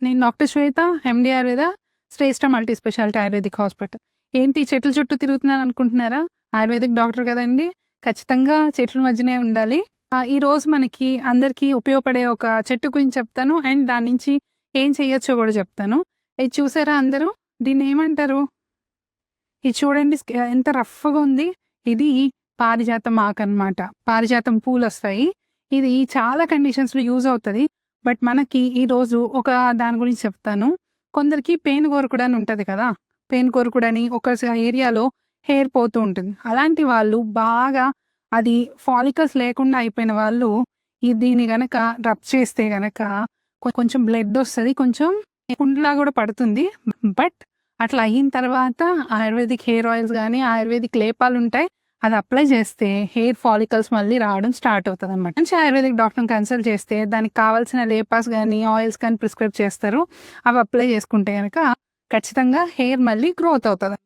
నేను డాక్టర్ శ్వేత, ఎండి ఆయుర్వేద, శ్రేష్ఠ multi speciality ayurvedic hospital. ఏంటి చెట్ల చుట్టూ తిరుగుతున్నాను అనుకుంటున్నారా? ఆయుర్వేదిక్ డాక్టర్ కదండి, ఖచ్చితంగా చెట్ల మధ్యనే ఉండాలి. ఈరోజు మనకి అందరికీ ఉపయోగపడే ఒక చెట్టు గురించి చెప్తాను అండ్ దాని నుంచి ఏం చేయొచ్చో కూడా చెప్తాను. ఇది చూసారా అందరూ? దీన్ని ఏమంటారు? ఇది చూడండి, ఎంత రఫ్గా ఉంది. ఇది పారిజాతం ఆకు అనమాట. పారిజాతం పూలు వస్తాయి. ఇది చాలా కండిషన్స్లో యూజ్ అవుతుంది. బట్ మనకి ఈరోజు ఒక దాని గురించి చెప్తాను. కొందరికి పెయిన్ గోరుకుడు అని ఉంటుంది కదా, పెయిన్ గోరుకుడు అని ఒక ఏరియాలో హెయిర్ పోతూ ఉంటుంది. అలాంటి వాళ్ళు బాగా అది ఫాలికల్స్ లేకుండా అయిపోయిన వాళ్ళు దీన్ని గనక రబ్ చేస్తే గనక కొంచెం బ్లడ్ వస్తుంది, కొంచెం కుండ్లా కూడా పడుతుంది. బట్ అట్లా అయిన తర్వాత ఆయుర్వేదిక్ హెయిర్ ఆయిల్స్ కానీ ఆయుర్వేదిక్ లేపాలు ఉంటాయి, అది అప్లై చేస్తే హెయిర్ ఫాలికల్స్ మళ్ళీ రావడం స్టార్ట్ అవుతుంది అనమాట. మంచి ఆయుర్వేదిక్ డాక్టర్ని కన్సల్ట్ చేస్తే దానికి కావాల్సిన లేపాస్ కానీ ఆయిల్స్ కానీ ప్రిస్క్రైబ్ చేస్తారు. అవి అప్లై చేసుకుంటే కనుక ఖచ్చితంగా హెయిర్ మళ్ళీ గ్రోత్ అవుతుంది.